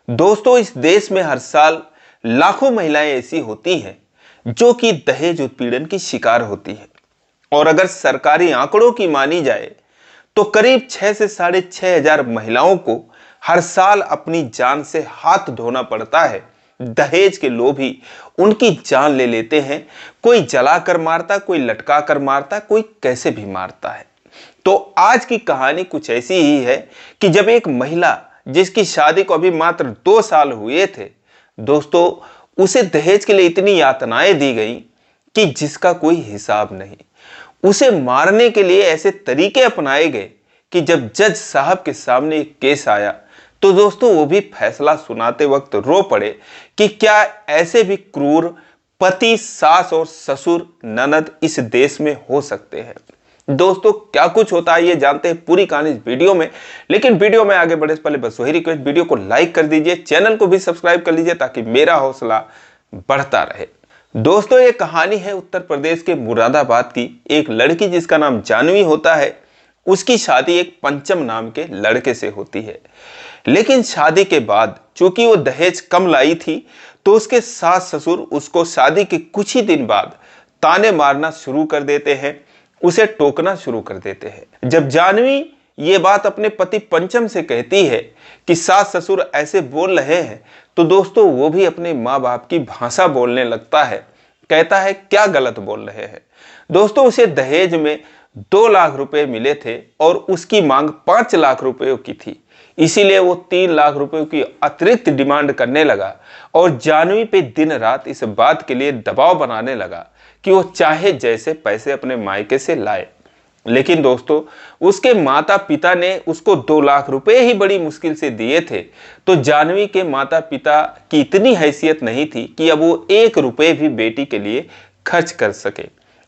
दोस्तों, इस देश में हर साल लाखों महिलाएं ऐसी होती हैं जो कि दहेज उत्पीड़न की शिकार होती है। और अगर सरकारी आंकड़ों की मानी जाए तो करीब 6 से 6,500 महिलाओं को हर साल अपनी जान से हाथ धोना पड़ता है। दहेज के लोभी उनकी जान ले लेते हैं। कोई जलाकर मारता, कोई लटका कर मारता, कोई कैसे भी मारता है। तो आज की कहानी कुछ ऐसी ही है कि जब एक महिला जिसकी शादी को अभी मात्र 2 साल हुए थे, दोस्तों, उसे दहेज के लिए इतनी यातनाएं दी गई कि जिसका कोई हिसाब नहीं। उसे मारने के लिए ऐसे तरीके अपनाए गए कि जब जज साहब के सामने एक केस आया तो दोस्तों वो भी फैसला सुनाते वक्त रो पड़े कि क्या ऐसे भी क्रूर पति, सास और ससुर, ननद इस देश में हो सकते हैं। दोस्तों, क्या कुछ होता है ये जानते हैं पूरी कहानी इस वीडियो में। लेकिन वीडियो में आगे बढ़ने से पहले बस वही रिक्वेस्ट, वीडियो को लाइक कर दीजिए, चैनल को भी सब्सक्राइब कर लीजिए ताकि मेरा हौसला बढ़ता रहे। दोस्तों, ये कहानी है उत्तर प्रदेश के मुरादाबाद की। एक लड़की जिसका नाम जानवी होता है, उसकी शादी एक पंचम नाम के लड़के से होती है। लेकिन शादी के बाद चूंकि वो दहेज कम लाई थी तो उसके सास ससुर उसको शादी के कुछ ही दिन बाद ताने मारना शुरू कर देते हैं, उसे टोकना शुरू कर देते हैं। जब जानवी ये बात अपने पति पंचम से कहती है कि सास ससुर ऐसे बोल रहे हैं, तो दोस्तों वो भी अपने माँ बाप की भाषा बोलने लगता है। कहता है क्या गलत बोल रहे हैं। दोस्तों, उसे दहेज में 2 लाख रुपए मिले थे और उसकी मांग 5 लाख रुपयों की थी। इसीलिए वो 3 लाख रुपयों की अतिरिक्त डिमांड करने लगा और जानवी पे दिन रात इस बात के लिए दबाव बनाने लगा कि वो चाहे जैसे पैसे अपने मायके से लाए। लेकिन दोस्तों, उसके माता पिता ने उसको 2 लाख रुपए ही बड़ी मुश्किल से दिए थे। तो जानवी के माता पिता की इतनी हैसियत नहीं थी कि अब वो 1 रुपए भी बेटी के लिए खर्च कर सके।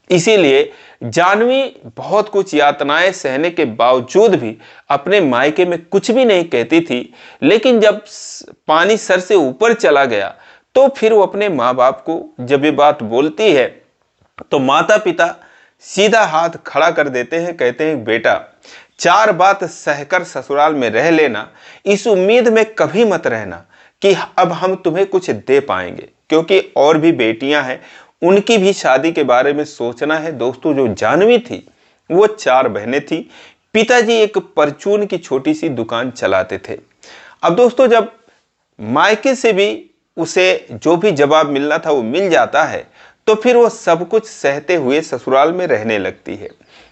इसीलिए जानवी बहुत कुछ यातनाएं सहने के बावजूद भी अपने मायके में कुछ भी नहीं कहती थी। लेकिन जब पानी सर से ऊपर चला गया तो फिर वो अपने माँ बाप को जब ये बात बोलती है तो माता पिता सीधा हाथ खड़ा कर देते हैं। कहते हैं बेटा, 4 बात सहकर ससुराल में रह लेना, इस उम्मीद में कभी मत रहना कि अब हम तुम्हें कुछ दे पाएंगे, क्योंकि और भी बेटियां हैं, उनकी भी शादी के बारे में सोचना है। दोस्तों, जो जानवी थी वो 4 बहनें थी। पिताजी एक परचून की छोटी सी दुकान चलाते थे। अब दोस्तों, जब मायके से भी उसे जो भी जवाब मिलना था वो मिल जाता है तो फिर वो सब कुछ सहते हुए ससुराल में रहने लगती है।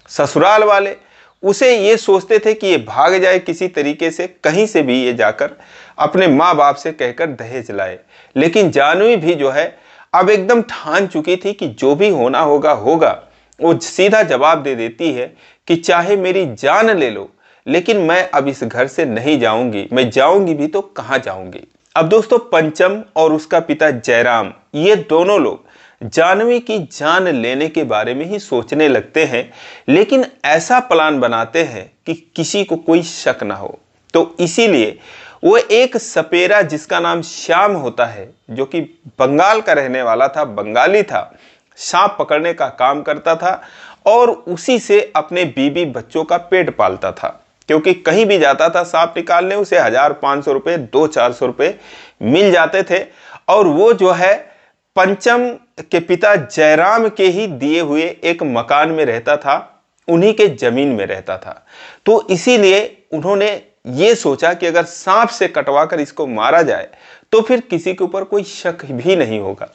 ससुराल वाले उसे ये सोचते थे कि ये भाग जाए किसी तरीके से, कहीं से भी ये जाकर अपने माँ बाप से कहकर दहेज लाए। लेकिन जानवी भी जो है अब एकदम ठान चुकी थी कि जो भी होना होगा होगा। वो सीधा जवाब दे देती है कि चाहे मेरी जान ले लो, लेकिन मैं अब इस घर से नहीं जाऊंगी। मैं जाऊंगी भी तो कहाँ जाऊंगी। अब दोस्तों, पंचम और उसका पिता जयराम, ये दोनों लोग जानवी की जान लेने के बारे में ही सोचने लगते हैं। लेकिन ऐसा प्लान बनाते हैं कि किसी को कोई शक ना हो। तो इसीलिए वो एक सपेरा जिसका नाम श्याम होता है, जो कि बंगाल का रहने वाला था, बंगाली था, सांप पकड़ने का काम करता था और उसी से अपने बीबी बच्चों का पेट पालता था। क्योंकि कहीं भी जाता था सांप निकालने, उसे 1,500 रुपये, 200-400 रुपये मिल जाते थे। और वो जो है पंचम के पिता जयराम के ही दिए हुए एक मकान में रहता था, उन्हीं के जमीन में रहता था। तो इसीलिए उन्होंने ये सोचा कि अगर सांप से कटवा कर इसको मारा जाए तो फिर किसी के ऊपर कोई शक भी नहीं होगा।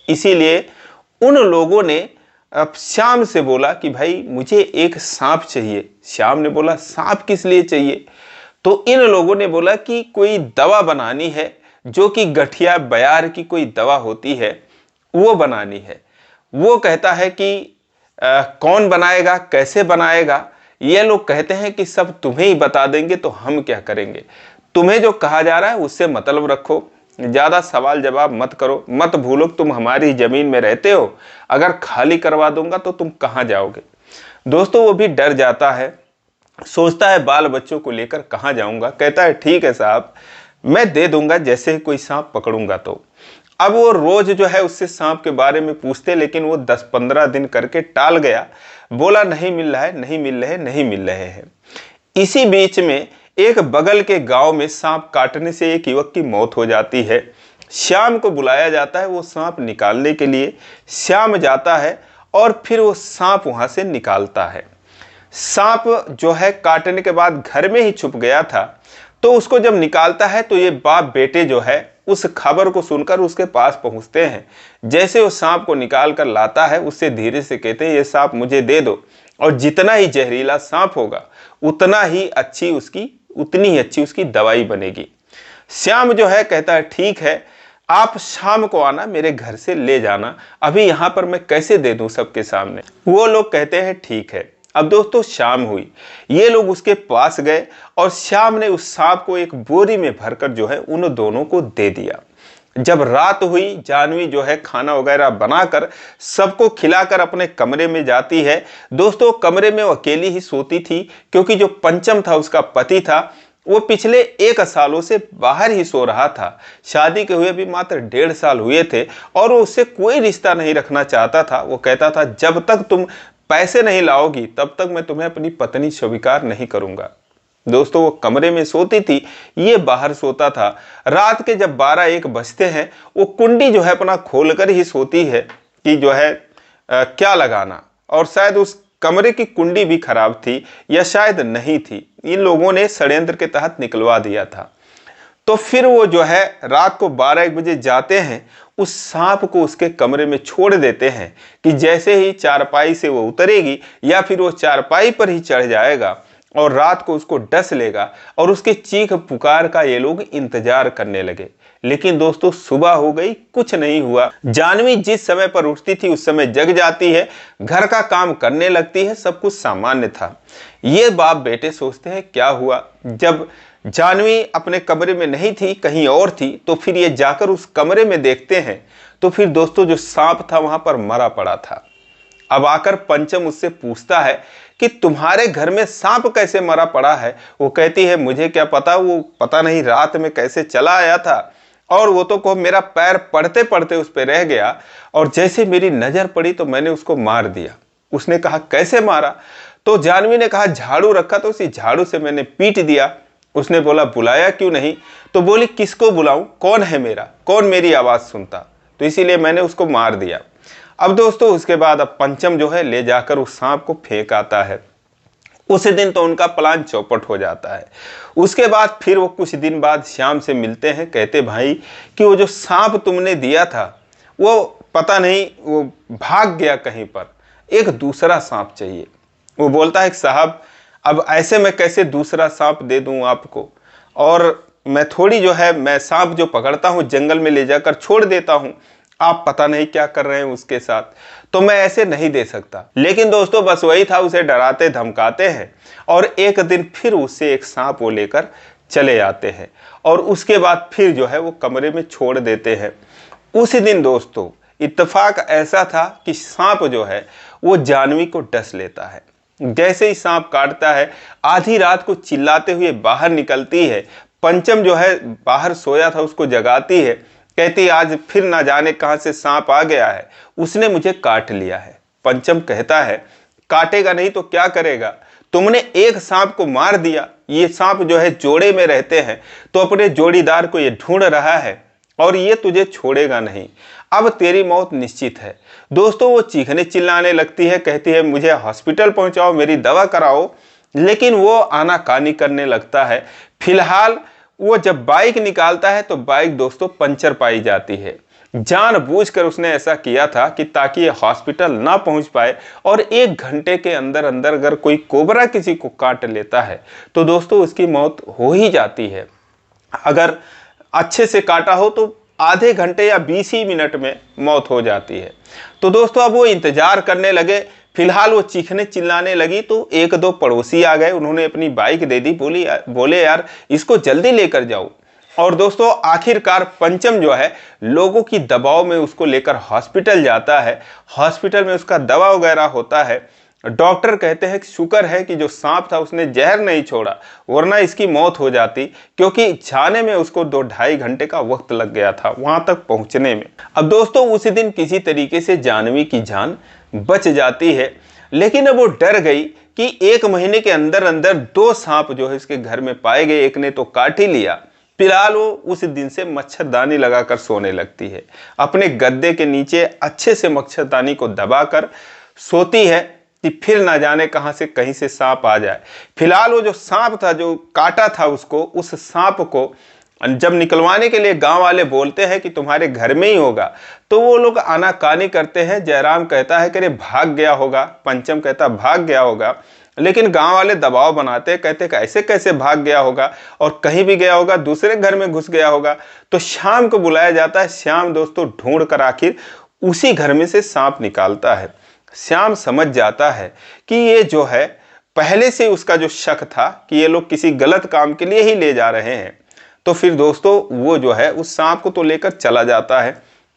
इसीलिए उन लोगों ने अब श्याम से बोला कि भाई मुझे एक सांप चाहिए। श्याम ने बोला सांप किस लिए चाहिए? तो इन लोगों ने बोला कि कोई दवा बनानी है, जो कि गठिया बयार की कोई दवा होती है वो बनानी है। वो कहता है कि कौन बनाएगा, कैसे बनाएगा? ये लोग कहते हैं कि सब तुम्हें ही बता देंगे, तो हम क्या करेंगे। तुम्हें जो कहा जा रहा है उससे मतलब रखो, ज़्यादा सवाल जवाब मत करो, मत भूलो तुम हमारी ज़मीन में रहते हो। अगर खाली करवा दूंगा तो तुम कहाँ जाओगे। दोस्तों, वो भी डर जाता है, सोचता है बाल बच्चों को लेकर कहाँ जाऊंगा। कहता है ठीक है साहब, मैं दे दूंगा जैसे ही कोई सांप पकड़ूंगा तो। अब वो रोज जो है उससे सांप के बारे में पूछते, लेकिन वो 10-15 दिन करके टाल गया। बोला नहीं मिल रहा है, नहीं मिल रहे, नहीं मिल रहे हैं। इसी बीच में एक बगल के गांव में सांप काटने से एक युवक की मौत हो जाती है। श्याम को बुलाया जाता है वो सांप निकालने के लिए। श्याम जाता है और फिर वो सांप वहां से निकालता है। सांप जो है काटने के बाद घर में ही छुप गया था, तो उसको जब निकालता है तो ये बाप बेटे जो है उस खबर को सुनकर उसके पास पहुंचते हैं। जैसे वो सांप को निकाल कर लाता है उससे धीरे से कहते हैं ये सांप मुझे दे दो, और जितना ही जहरीला सांप होगा उतनी ही अच्छी उसकी दवाई बनेगी। श्याम जो है कहता है ठीक है, आप शाम को आना, मेरे घर से ले जाना, अभी यहाँ पर मैं कैसे दे दूं सबके सामने। वो लोग कहते हैं ठीक है। अब दोस्तों शाम हुई, ये लोग उसके पास गए और श्याम ने उस सांप को एक बोरी में भरकर जो है उन दोनों को दे दिया। जब रात हुई, जानवी जो है खाना वगैरह बनाकर सबको खिलाकर अपने कमरे में जाती है। दोस्तों कमरे में वो अकेली ही सोती थी, क्योंकि जो पंचम था उसका पति था वो पिछले 1 सालों से बाहर ही सो रहा था। शादी के हुए भी मात्र 1.5 साल हुए थे और वो उससे कोई रिश्ता नहीं रखना चाहता था। वो कहता था जब तक तुम पैसे नहीं लाओगी तब तक मैं तुम्हें अपनी पत्नी स्वीकार नहीं करूंगा। दोस्तों वो कमरे में सोती थी, ये बाहर सोता था। रात के जब 12-1 बजते हैं वो कुंडी जो है अपना खोलकर ही सोती है कि जो है क्या लगाना, और शायद उस कमरे की कुंडी भी खराब थी या शायद नहीं थी, इन लोगों ने षड्यंत्र के तहत निकलवा दिया था। तो फिर वो जो है रात को 12-1 बजे जाते हैं, उस सांप को उसके कमरे में छोड़ देते हैं कि जैसे ही चारपाई से वो उतरेगी या फिर वो चारपाई पर ही चढ़ जाएगा और रात को उसको डस लेगा, और उसके चीख पुकार का ये लोग इंतजार करने लगे। लेकिन दोस्तों सुबह हो गई, कुछ नहीं हुआ। जानवी जिस समय पर उठती थी उस समय जग जाती है, घर का काम करने लगती है, सब कुछ सामान्य था। ये बाप बेटे सोचते हैं क्या हुआ। जब जानवी अपने कमरे में नहीं थी, कहीं और थी, तो फिर ये जाकर उस कमरे में देखते हैं तो फिर दोस्तों जो सांप था वहां पर मरा पड़ा था। अब आकर पंचम उससे पूछता है कि तुम्हारे घर में सांप कैसे मरा पड़ा है। वो कहती है मुझे क्या पता, वो पता नहीं रात में कैसे चला आया था, और वो तो को मेरा पैर पड़ते पड़ते उस पर रह गया, और जैसे मेरी नजर पड़ी तो मैंने उसको मार दिया। उसने कहा कैसे मारा, तो जानवी ने कहा झाड़ू रखा तो उसी झाड़ू से मैंने पीट दिया। उसने बोला बुलाया क्यों नहीं, तो बोली किसको बुलाऊं, कौन है मेरा, कौन मेरी आवाज सुनता, तो इसीलिए मैंने उसको मार दिया। अब दोस्तों उसके बाद अब पंचम जो है ले जाकर उस सांप को फेंक आता है। उस दिन तो उनका प्लान चौपट हो जाता है। उसके बाद फिर वो कुछ दिन बाद श्याम से मिलते हैं, कहते भाई कि वो जो सांप तुमने दिया था वो पता नहीं वो भाग गया कहीं पर, एक दूसरा सांप चाहिए। वो बोलता है कि साहब अब ऐसे मैं कैसे दूसरा सांप दे दूं आपको, और मैं थोड़ी जो है मैं सांप जो पकड़ता हूं जंगल में ले जाकर छोड़ देता हूं, आप पता नहीं क्या कर रहे हैं उसके साथ, तो मैं ऐसे नहीं दे सकता। लेकिन दोस्तों बस वही था, उसे डराते धमकाते हैं और एक दिन फिर उससे एक सांप वो लेकर चले आते हैं और उसके बाद फिर जो है वो कमरे में छोड़ देते हैं। उसी दिन दोस्तों इत्तेफाक ऐसा था कि सांप जो है वो जानवी को डस लेता है। जैसे ही सांप काटता है, आधी रात को चिल्लाते हुए बाहर निकलती है। पंचम जो है बाहर सोया था उसको जगाती है, कहती आज फिर ना जाने कहां से सांप आ गया है, उसने मुझे काट लिया है। पंचम कहता है काटेगा नहीं तो क्या करेगा, तुमने एक सांप को मार दिया, ये सांप जो है जोड़े में रहते हैं तो अपने जोड़ीदार को ये ढूंढ रहा है और ये तुझे छोड़ेगा नहीं, अब तेरी मौत निश्चित है। दोस्तों वो चीखने चिल्लाने लगती है, कहती है मुझे हॉस्पिटल पहुंचाओ, मेरी दवा कराओ, लेकिन वो आनाकानी करने लगता है। फिलहाल वो जब बाइक निकालता है तो बाइक दोस्तों पंचर पाई जाती है। जानबूझकर उसने ऐसा किया था कि ताकि ये हॉस्पिटल ना पहुंच पाए, और 1 घंटे के अंदर अंदर अगर कोई कोबरा किसी को काट लेता है तो दोस्तों उसकी मौत हो ही जाती है। अगर अच्छे से काटा हो तो आधे घंटे या 20 ही मिनट में मौत हो जाती है। तो दोस्तों अब वो इंतजार करने लगे। फिलहाल वो चीखने चिल्लाने लगी तो 1-2 पड़ोसी आ गए, उन्होंने अपनी बाइक दे दी, बोले यार इसको जल्दी लेकर जाओ। और दोस्तों आखिरकार पंचम जो है लोगों की दबाव में उसको लेकर हॉस्पिटल जाता है। हॉस्पिटल में उसका दवा वगैरह होता है। डॉक्टर कहते हैं कि शुक्र है कि जो सांप था उसने जहर नहीं छोड़ा, वरना इसकी मौत हो जाती, क्योंकि जाने में उसको 2-2.5 घंटे का वक्त लग गया था वहां तक पहुंचने में। अब दोस्तों उसी दिन किसी तरीके से जानवी की जान बच जाती है, लेकिन अब वो डर गई कि 1 महीने के अंदर अंदर 2 सांप जो है इसके घर में पाए गए। एक ने तो काट ही लिया। फिलहाल वो उस दिन से मच्छरदानी लगाकर सोने लगती है। अपने गद्दे के नीचे अच्छे से मच्छरदानी को दबाकर सोती है कि फिर ना जाने कहां से कहीं से सांप आ जाए। फिलहाल वो जो सांप था जो काटा था उसको, उस सांप को जब निकलवाने के लिए गांव वाले बोलते हैं कि तुम्हारे घर में ही होगा, तो वो लोग आनाकानी करते हैं। जयराम कहता है कि अरे भाग गया होगा, पंचम कहता भाग गया होगा, लेकिन गांव वाले दबाव बनाते हैं, कहते ऐसे कैसे भाग गया होगा, और कहीं भी गया होगा, दूसरे घर में घुस गया होगा। तो श्याम को बुलाया जाता है। श्याम दोस्तों ढूंढ कर आखिर उसी घर में से सांप निकालता है। श्याम समझ जाता है कि ये जो है पहले से उसका जो शक था कि ये लोग किसी गलत काम के लिए ही ले जा रहे हैं। तो फिर दोस्तों वो जो है उस सांप को तो लेकर चला जाता है,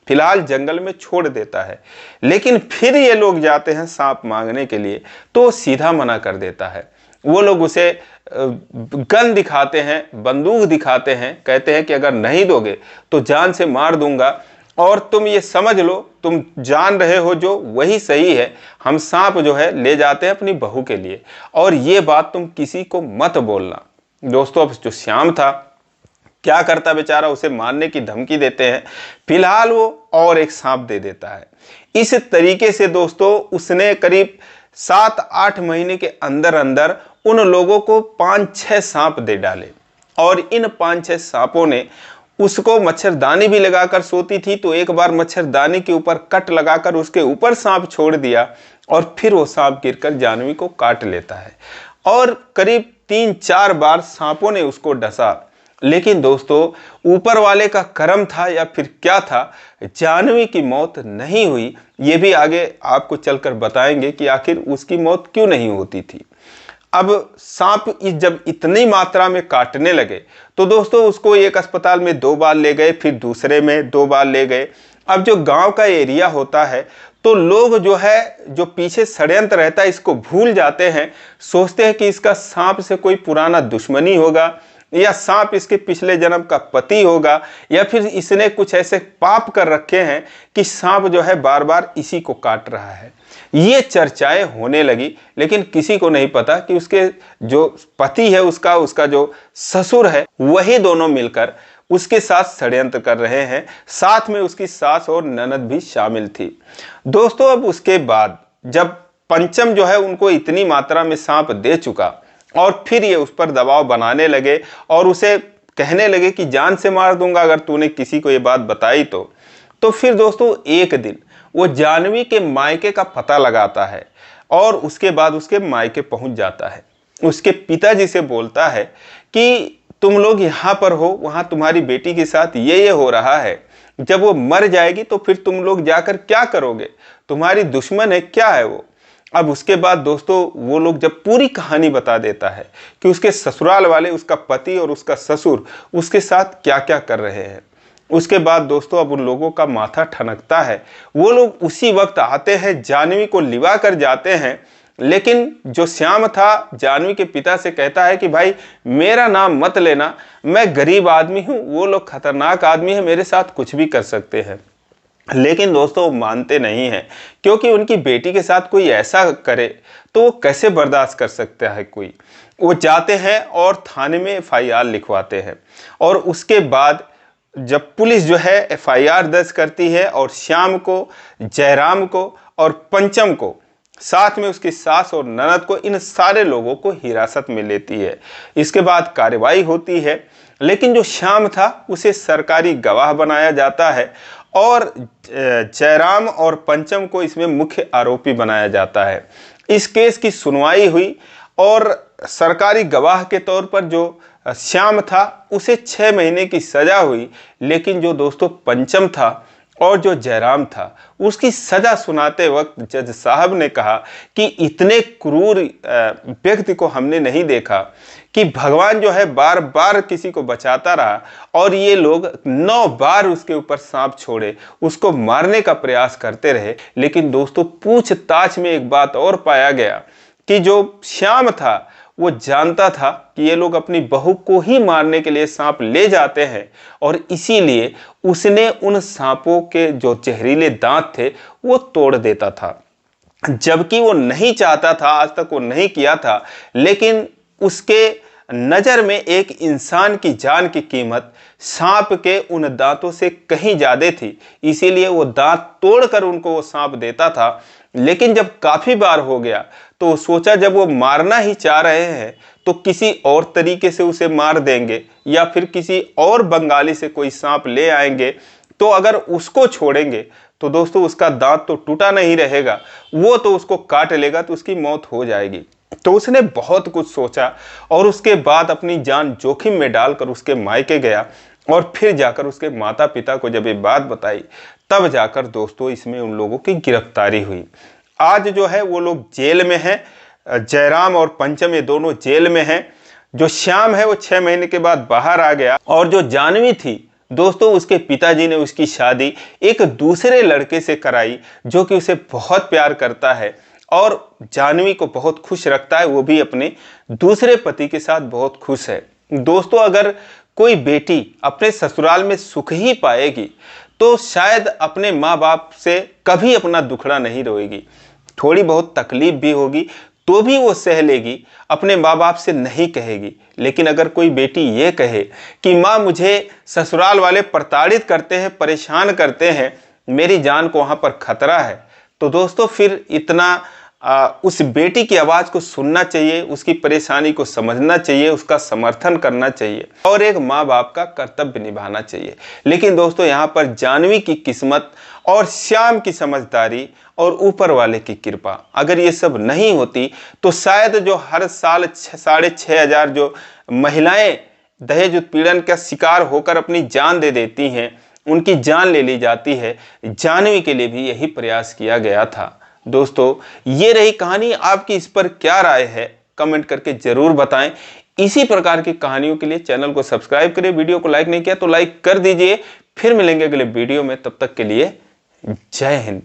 फिलहाल जंगल में छोड़ देता है। लेकिन फिर ये लोग जाते हैं सांप मांगने के लिए, तो सीधा मना कर देता है। वो लोग उसे गन दिखाते हैं, बंदूक दिखाते हैं, कहते हैं कि अगर नहीं दोगे तो जान से मार दूंगा, और तुम ये समझ लो, तुम जान रहे हो जो वही सही है, हम सांप जो है ले जाते हैं अपनी बहू के लिए, और ये बात तुम किसी को मत बोलना। दोस्तों अब जो श्याम था क्या करता बेचारा, उसे मारने की धमकी देते हैं। फिलहाल वो और एक सांप दे देता है। इस तरीके से दोस्तों उसने करीब 7-8 महीने के अंदर अंदर उन लोगों को 5-6 सांप दे डाले, और इन 5-6 सांपों ने उसको मच्छरदानी भी लगाकर सोती थी, तो एक बार मच्छरदानी के ऊपर कट लगाकर उसके ऊपर सांप छोड़ दिया, और फिर वो सांप गिरकर जानवी को काट लेता है। और करीब 3-4 बार सांपों ने उसको डसा, लेकिन दोस्तों ऊपर वाले का करम था या फिर क्या था, जानवी की मौत नहीं हुई। ये भी आगे आपको चलकर बताएंगे कि आखिर उसकी मौत क्यों नहीं होती थी। अब सांप जब इतनी मात्रा में काटने लगे तो दोस्तों उसको एक अस्पताल में 2 बार ले गए, फिर दूसरे में 2 बार ले गए। अब जो गांव का एरिया होता है तो लोग जो है, जो पीछे षड्यंत्र रहता है, इसको भूल जाते हैं, सोचते हैं कि इसका सांप से कोई पुराना दुश्मनी होगा, या सांप इसके पिछले जन्म का पति होगा, या फिर इसने कुछ ऐसे पाप कर रखे हैं कि सांप जो है बार बार इसी को काट रहा है। ये चर्चाएं होने लगी, लेकिन किसी को नहीं पता कि उसके जो पति है, उसका जो ससुर है, वही दोनों मिलकर उसके साथ षड्यंत्र कर रहे हैं। साथ में उसकी सास और ननद भी शामिल थी। दोस्तों अब उसके बाद जब पंचम जो है उनको इतनी मात्रा में सांप दे चुका, और फिर ये उस पर दबाव बनाने लगे और उसे कहने लगे कि जान से मार दूंगा अगर तूने किसी को ये बात बताई तो फिर दोस्तों एक दिन वो जानवी के मायके का पता लगाता है, और उसके बाद उसके मायके पहुंच जाता है। उसके पिताजी से बोलता है कि तुम लोग यहाँ पर हो, वहाँ तुम्हारी बेटी के साथ ये हो रहा है, जब वो मर जाएगी तो फिर तुम लोग जाकर क्या करोगे, तुम्हारी दुश्मन है, क्या है वो। अब उसके बाद दोस्तों वो लोग जब पूरी कहानी बता देता है कि उसके ससुराल वाले, उसका पति और उसका ससुर उसके साथ क्या क्या कर रहे हैं, उसके बाद दोस्तों अब उन लोगों का माथा ठनकता है। वो लोग उसी वक्त आते हैं, जानवी को लिवा कर जाते हैं। लेकिन जो श्याम था जानवी के पिता से कहता है कि भाई मेरा नाम मत लेना, मैं गरीब आदमी हूँ, वो लोग खतरनाक आदमी है, मेरे साथ कुछ भी कर सकते हैं। लेकिन दोस्तों वो मानते नहीं हैं, क्योंकि उनकी बेटी के साथ कोई ऐसा करे तो वो कैसे बर्दाश्त कर सकता है कोई। वो जाते हैं और थाने में FIR लिखवाते हैं, और उसके बाद जब पुलिस जो है FIR दर्ज करती है और श्याम को, जयराम को और पंचम को, साथ में उसकी सास और ननद को, इन सारे लोगों को हिरासत में लेती है। इसके बाद कार्रवाई होती है, लेकिन जो श्याम था उसे सरकारी गवाह बनाया जाता है, और जयराम और पंचम को इसमें मुख्य आरोपी बनाया जाता है। इस केस की सुनवाई हुई, और सरकारी गवाह के तौर पर जो श्याम था उसे 6 महीने की सजा हुई। लेकिन जो दोस्तों पंचम था और जो जयराम था, उसकी सजा सुनाते वक्त जज साहब ने कहा कि इतने क्रूर व्यक्ति को हमने नहीं देखा, कि भगवान जो है बार बार किसी को बचाता रहा, और ये लोग 9 बार उसके ऊपर सांप छोड़े, उसको मारने का प्रयास करते रहे। लेकिन दोस्तों पूछताछ में एक बात और पाया गया कि जो श्याम था वो जानता था कि ये लोग अपनी बहू को ही मारने के लिए सांप ले जाते हैं, और इसीलिए उसने उन सांपों के जो जहरीले दांत थे वो तोड़ देता था। जबकि वो नहीं चाहता था, आज तक वो नहीं किया था, लेकिन उसके नज़र में एक इंसान की जान की कीमत सांप के उन दांतों से कहीं ज़्यादा थी। इसीलिए वो दांत तोड़कर उनको वो सांप देता था। लेकिन जब काफ़ी बार हो गया तो वो सोचा जब वो मारना ही चाह रहे हैं तो किसी और तरीके से उसे मार देंगे, या फिर किसी और बंगाली से कोई सांप ले आएंगे, तो अगर उसको छोड़ेंगे तो दोस्तों उसका दांत तो टूटा नहीं रहेगा, वो तो उसको काट लेगा तो उसकी मौत हो जाएगी। तो उसने बहुत कुछ सोचा और उसके बाद अपनी जान जोखिम में डालकर उसके मायके गया और फिर जाकर उसके माता पिता को जब ये बात बताई, तब जाकर दोस्तों इसमें उन लोगों की गिरफ्तारी हुई। आज जो है वो लोग जेल में हैं, जयराम और पंचम ये दोनों जेल में हैं। जो श्याम है वो 6 महीने के बाद बाहर आ गया, और जो जानवी थी दोस्तों, उसके पिताजी ने उसकी शादी एक दूसरे लड़के से कराई जो कि उसे बहुत प्यार करता है और जानवी को बहुत खुश रखता है। वो भी अपने दूसरे पति के साथ बहुत खुश है। दोस्तों, अगर कोई बेटी अपने ससुराल में सुख ही पाएगी तो शायद अपने माँ बाप से कभी अपना दुखड़ा नहीं रोएगी। थोड़ी बहुत तकलीफ भी होगी तो भी वो सह लेगी, अपने माँ बाप से नहीं कहेगी। लेकिन अगर कोई बेटी ये कहे कि माँ मुझे ससुराल वाले प्रताड़ित करते हैं, परेशान करते हैं, मेरी जान को वहाँ पर खतरा है, तो दोस्तों फिर इतना उस बेटी की आवाज़ को सुनना चाहिए, उसकी परेशानी को समझना चाहिए, उसका समर्थन करना चाहिए और एक माँ बाप का कर्तव्य निभाना चाहिए। लेकिन दोस्तों यहाँ पर जानवी की किस्मत और श्याम की समझदारी और ऊपर वाले की कृपा, अगर ये सब नहीं होती तो शायद जो हर साल 6,500 जो महिलाएं दहेज उत्पीड़न का शिकार होकर अपनी जान दे देती हैं, उनकी जान ले ली जाती है, जानवी के लिए भी यही प्रयास किया गया था। दोस्तों ये रही कहानी, आपकी इस पर क्या राय है कमेंट करके जरूर बताएं। इसी प्रकार की कहानियों के लिए चैनल को सब्सक्राइब करें, वीडियो को लाइक नहीं किया तो लाइक कर दीजिए। फिर मिलेंगे अगले वीडियो में, तब तक के लिए जय हिंद।